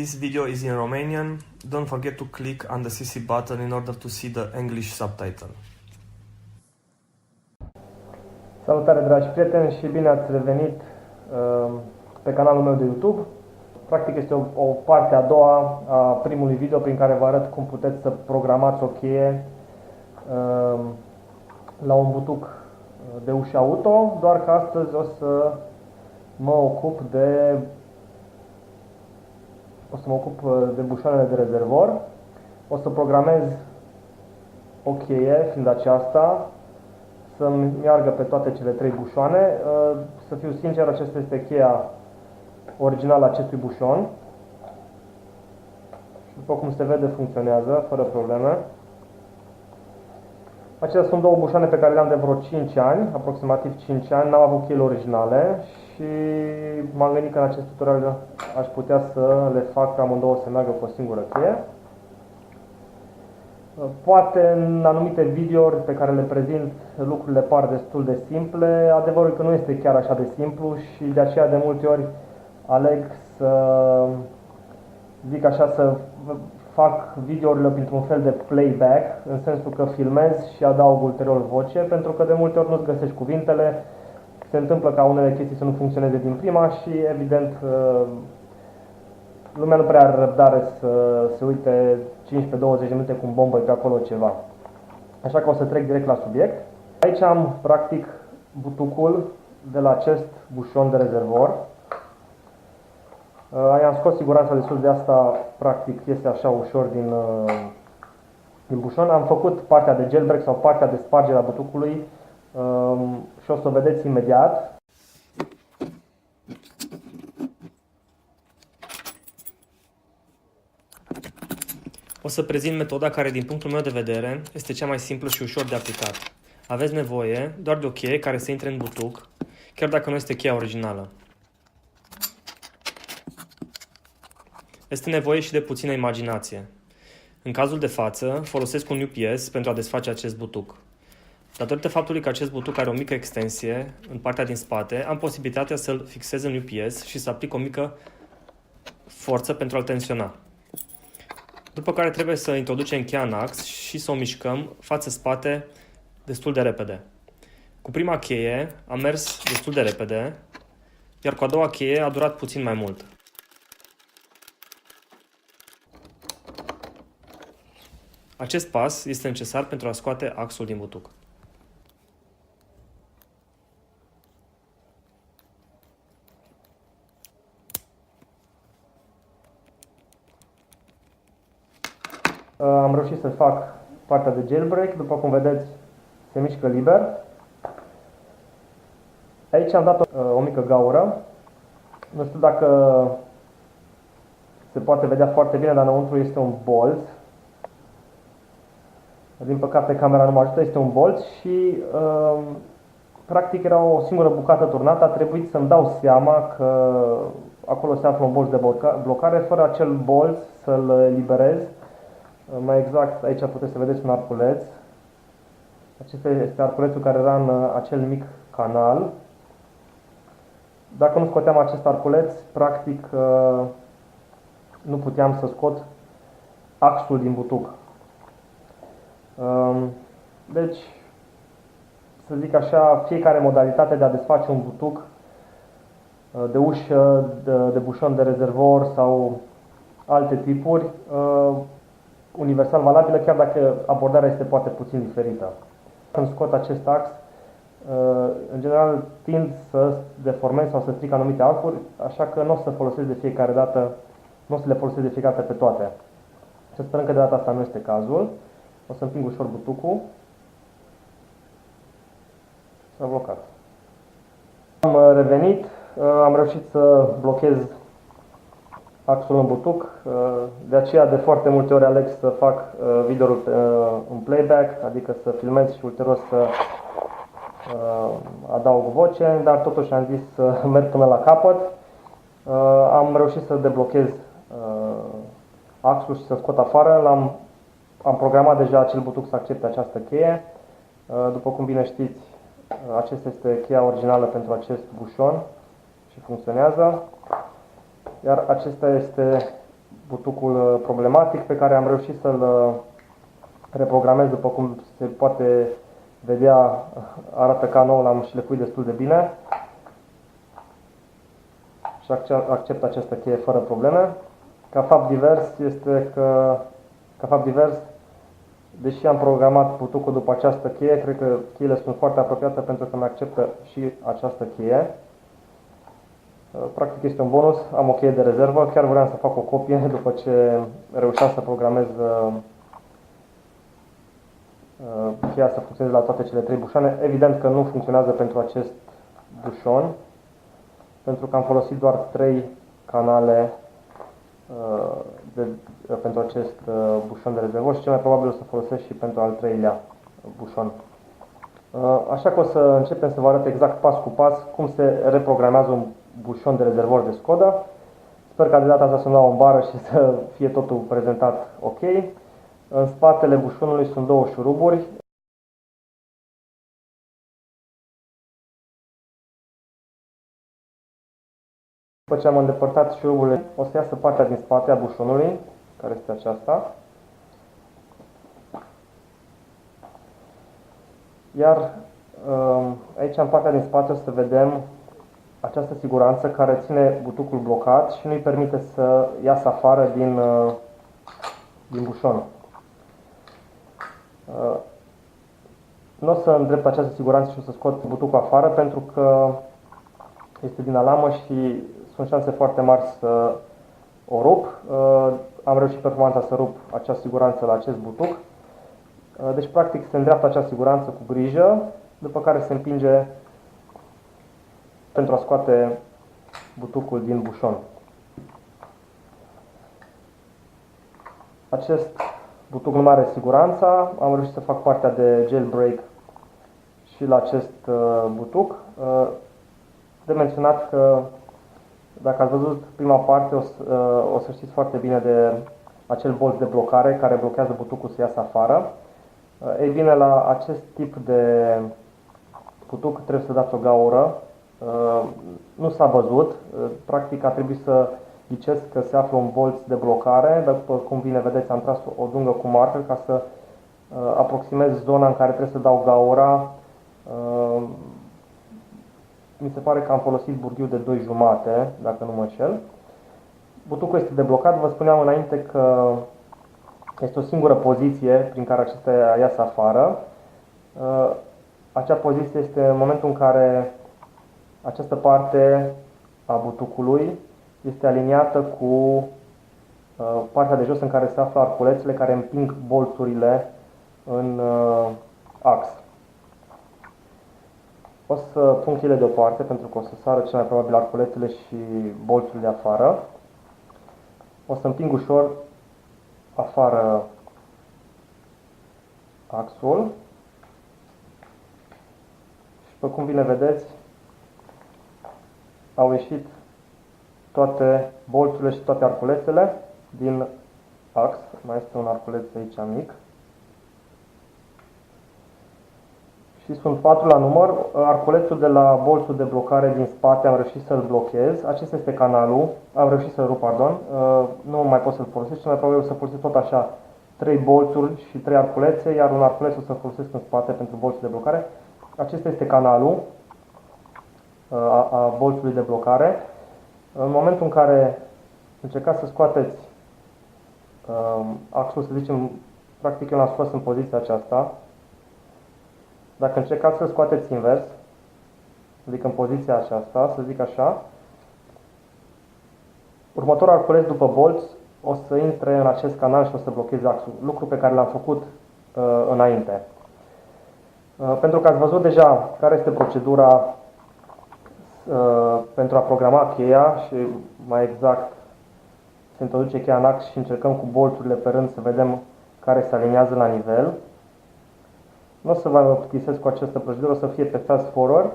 This video is in Romanian. Don't forget to click on the CC button in order to see the English subtitle. Salutare, dragi prieteni, și bine ați revenit pe canalul meu de YouTube. Practic este o parte a doua a primului video prin care vă arăt cum puteți să programați o cheie la un butuc de ușă auto, doar că astăzi o să mă ocup de bușoanele de rezervor. O să programez o cheie, fiind aceasta, să-mi meargă pe toate cele trei bușoane. Să fiu sincer, aceasta este cheia originală a acestui bușon. Și după cum se vede, funcționează fără probleme. Acestea sunt două bușoane pe care le-am de vreo 5 ani, aproximativ 5 ani. N-am avut cheile originale și m-am gândit că în acest tutorial aș putea să le fac amândouă să meargă cu o singură cheie. Poate în anumite videouri pe care le prezint lucrurile par destul de simple. Adevărul că nu este chiar așa de simplu și de aceea de multe ori aleg să zic așa, să fac videourile printr-un fel de playback, în sensul că filmez și adaug ulterior voce, pentru că de multe ori nu-ți găsești cuvintele, se întâmplă ca unele chestii să nu funcționeze din prima și evident lumea nu prea are răbdare să se uite 15-20 minute cum bombă pe acolo ceva. Așa că o să trec direct la subiect. Aici am practic butucul de la acest bușon de rezervor. I-am scos siguranța de sus, de asta practic iese așa ușor din bușon. Am făcut partea de jailbreak sau partea de spargere a butucului și o să o vedeți imediat. O să prezint metoda care, din punctul meu de vedere, este cea mai simplă și ușor de aplicat. Aveți nevoie doar de o cheie care să intre în butuc, chiar dacă nu este cheia originală. Este nevoie și de puțină imaginație. În cazul de față, folosesc un UPS pentru a desface acest butuc. Datorită faptului că acest butuc are o mică extensie în partea din spate, am posibilitatea să-l fixez în UPS și să aplic o mică forță pentru a-l tensiona. După care trebuie să introducem cheia în ax și să o mișcăm față-spate destul de repede. Cu prima cheie am mers destul de repede, iar cu a doua cheie a durat puțin mai mult. Acest pas este necesar pentru a scoate axul din butuc. Am reușit să fac partea de jailbreak, după cum vedeți se mișcă liber. Aici am dat o mică gaură, nu știu dacă se poate vedea foarte bine, dar înăuntru este un bolț. Din păcate camera nu mă ajută, este un bolț și practic era o singură bucată turnată, a trebuit să-mi dau seama că acolo se află un bolț de blocare, fără acel bolț să-l eliberez. Mai exact, aici puteți să vedeți un arculeț. Acesta este arculețul care era în acel mic canal. Dacă nu scoteam acest arculeț, practic nu puteam să scot axul din butuc. Deci, să zic așa, fiecare modalitate de a desface un butuc de ușă, de bușon de rezervor sau alte tipuri, universal valabilă, chiar dacă abordarea este poate puțin diferită. Când scot acest ax, în general tind să deformez sau să stric anumite arcuri, așa că nu o să folosesc de fiecare dată, nu o să le folosesc de fiecare dată pe toate. Să sperăm că de data asta nu este cazul. O să împing ușor butucul. S-a blocat. Am revenit, am reușit să blochez axul în butuc, de aceea de foarte multe ori aleg să fac videoul în playback, adică să filmez și ulterior să adaug voce, dar totuși am zis să merg până la capăt. Am reușit să deblochez axul și să scot afară. Am programat deja acel butuc să accepte această cheie. După cum bine știți, acesta este cheia originală pentru acest bușon și funcționează. Iar acesta este butucul problematic pe care am reușit să-l reprogramez, după cum se poate vedea, arată ca nou, l-am șlefuit destul de bine și accept această cheie fără probleme. Ca fapt divers, deși am programat butucul după această cheie, cred că cheile sunt foarte apropiate pentru că mi acceptă și această cheie. Practic este un bonus, am o cheie de rezervă, chiar vreau să fac o copie după ce reușeam să programez cheia să funcționeze la toate cele 3 bușoane. Evident că nu funcționează pentru acest bușon, pentru că am folosit doar 3 canale pentru acest bușon de rezervor și cel mai probabil o să folosesc și pentru al 3-lea bușon. Așa că o să începem să vă arăt exact pas cu pas cum se reprogramează un bușon de rezervor de Skoda. Sper că de data asta să nu au în bară și să fie totul prezentat ok. În spatele bușonului sunt 2 șuruburi. După ce am îndepărtat șuruburile, o să iasă partea din spate a bușonului, care este aceasta. Iar aici, în partea din spate, o să vedem această siguranță care ține butucul blocat și nu îi permite să iasă afară din bușon. Nu o să îndrept această siguranță și o să scot butucul afară pentru că este din alamă și sunt șanse foarte mari să o rup. Am reușit performanța să rup acea siguranță la acest butuc. Deci, practic, se îndreaptă acea siguranță cu grijă, după care se împinge pentru a scoate butucul din bușon. Acest butuc nu are siguranța. Am reușit să fac partea de jailbreak și la acest butuc. De menționat că dacă ați văzut prima parte, o să știți foarte bine de acel bolt de blocare care blochează butucul să iasă afară. Ei bine, la acest tip de butuc trebuie să dați o gaură. Nu s-a văzut. Practic a trebuit să ghicesc că se află un bolt de blocare, dar după cum bine vedeți am tras o dungă cu marker ca să aproximez zona în care trebuie să dau gaura. Mi se pare că am folosit burghiul de 2,5, dacă nu mă înșel. Butucul este deblocat. Vă spuneam înainte că este o singură poziție prin care acesta iasă afară. Acea poziție este în momentul în care această parte a butucului este aliniată cu partea de jos în care se află arculețele care împing bolțurile în ax. O să pun cheile deoparte pentru că o să sară cel mai probabil arculețele și bolțurile afară. O să împing ușor afară axul și, după cum bine vedeți, au ieșit toate bolțurile și toate arculețele din ax. Mai este un arculeț aici mic. Și sunt 4 la număr. Arculețul de la bolțul de blocare din spate am reușit să-l blochez. Acesta este canalul. Am reușit să-l rup, pardon. Nu mai pot să-l folosesc. Cel mai probabil o să folosesc tot așa 3 bolțuri și 3 arculețe, iar un arculeț o să-l folosesc în spate pentru bolțul de blocare. Acesta este canalul a bolțului de blocare. În momentul în care încercați să scoateți axul, să zicem, practic eu l-am scos în poziția aceasta. Dacă încercați să scoateți invers, adică în poziția aceasta, să zic așa, următorul arculeț după bolț o să intre în acest canal și o să blocheze axul, lucru pe care l-am făcut înainte. Pentru că ați văzut deja care este procedura pentru a programa cheia și mai exact se introduce cheia în ax și încercăm cu bolțurile pe rând să vedem care se aliniază la nivel. Nu o să vă plictisesc cu această procedură, o să fie pe fast forward.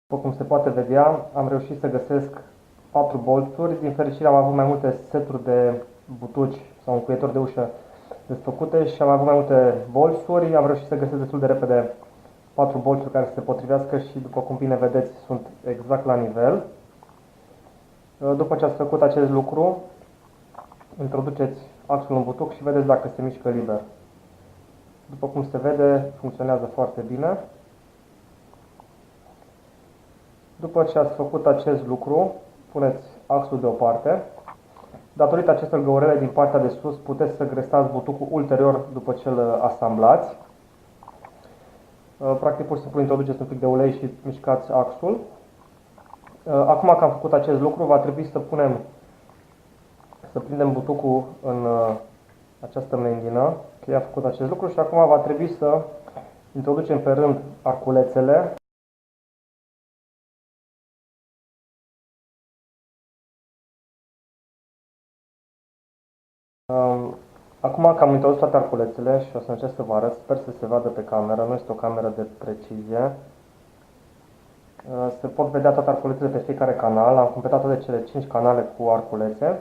După cum se poate vedea, am reușit să găsesc 4 bolțuri. Din fericire am avut mai multe seturi de butuci sau încuietori de ușă desfăcute și am avut mai multe bolțuri. Am reușit să găsesc destul de repede 4 bolțuri care se potrivească și, după cum bine vedeți, sunt exact la nivel. După ce ați făcut acest lucru, introduceți axul în butuc și vedeți dacă se mișcă liber. După cum se vede, funcționează foarte bine. După ce ați făcut acest lucru, puneți axul deoparte. Datorită acestor găurele din partea de sus, puteți să gresați butucul ulterior după ce îl asamblați. Practic, pur și simplu introduceți un pic de ulei și mișcați axul. Acum că am făcut acest lucru, va trebui să prindem butucul în această mendină. Cheia a făcut acest lucru și acum va trebui să introducem pe rând arculețele. Acum că am introdus toate arculețele și o să încerc să vă arăt, sper să se vadă pe cameră, nu este o cameră de precizie. Se pot vedea toate arculețele pe fiecare canal, am completat toate cele 5 canale cu arculețe.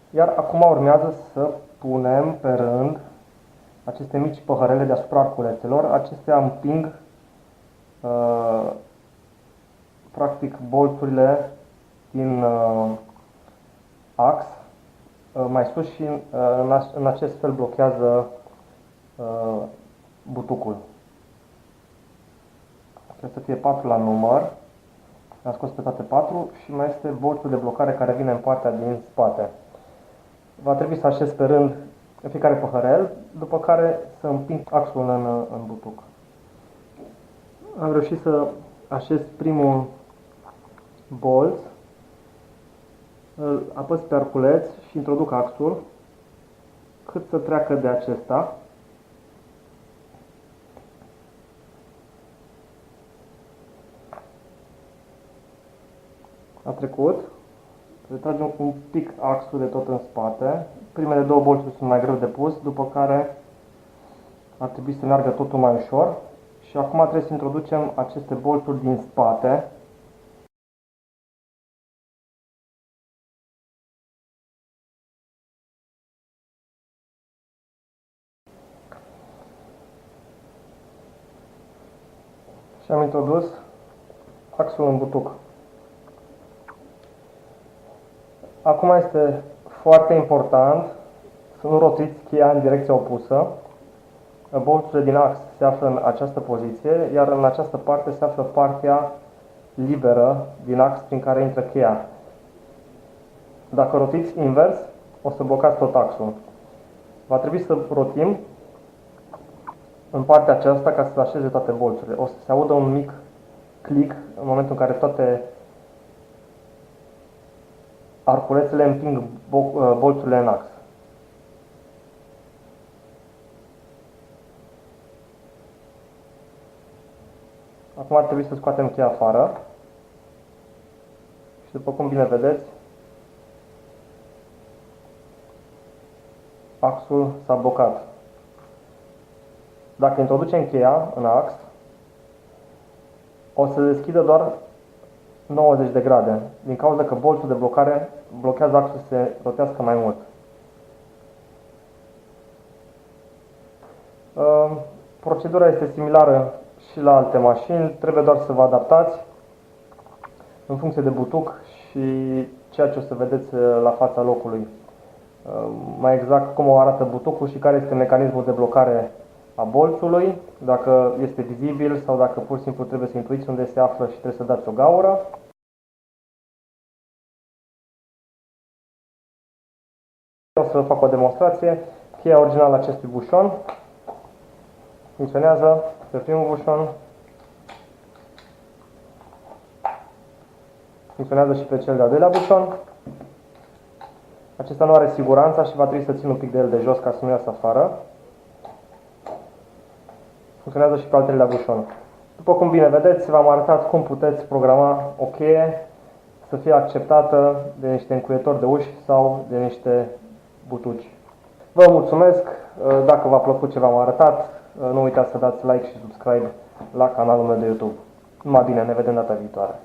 Iar acum urmează să punem pe rând aceste mici păhărele deasupra arculețelor. Acestea împing practic bolțurile din ax mai sus și în acest fel blochează butucul. Trebuie să fie 4 la număr. Am scos pe toate 4 și mai este bolțul de blocare care vine în partea din spate. Va trebui să așez pe rând în fiecare păhărel, după care să împing axul în butuc. Am reușit să așez primul bolț, îl apăs pe arculeț și introduc axul cât să treacă de acesta. A trecut. Retragem un pic axul de tot în spate. Primele 2 bolțuri sunt mai greu de pus, după care ar trebui să meargă totul mai ușor. Și acum trebuie să introducem aceste bolțuri din spate. Și am introdus axul în butuc. Acum este foarte important să nu rotiți cheia în direcția opusă. Bolțurile din ax se află în această poziție, iar în această parte se află partea liberă din ax prin care intră cheia. Dacă rotiți invers, o să blocați tot axul. Va trebui să rotim în partea aceasta ca să așeze toate bolțurile. O să se audă un mic click în momentul în care toate arculețele împing bolțurile în ax. Acum ar trebui să scoatem cheia afară și, după cum bine vedeți, axul s-a blocat. Dacă introducem cheia în ax, o să se deschidă doar 90 de grade, din cauza că bolțul de blocare blochează axul să se rotească mai mult. Procedura este similară și la alte mașini, trebuie doar să vă adaptați în funcție de butuc și ceea ce o să vedeți la fața locului. Mai exact cum arată butucul și care este mecanismul de blocare a bolțului, dacă este vizibil sau dacă pur și simplu trebuie să intuiți unde se află și trebuie să dați o gaură. O să fac o demonstrație. Cheia originală a acestui bușon funcționează pe primul bușon, funcționează și pe cel de-al doilea bușon. Acesta nu are siguranța și va trebui să țin un pic de el de jos ca să nu iasă afară. Funcționează și pe al treilea bușon. După cum bine vedeți, v-am arătat cum puteți programa o cheie să fie acceptată de niște încuietori de uși sau de niște butuci. Vă mulțumesc! Dacă v-a plăcut ce v-am arătat, nu uitați să dați like și subscribe la canalul meu de YouTube. Numai bine, ne vedem data viitoare!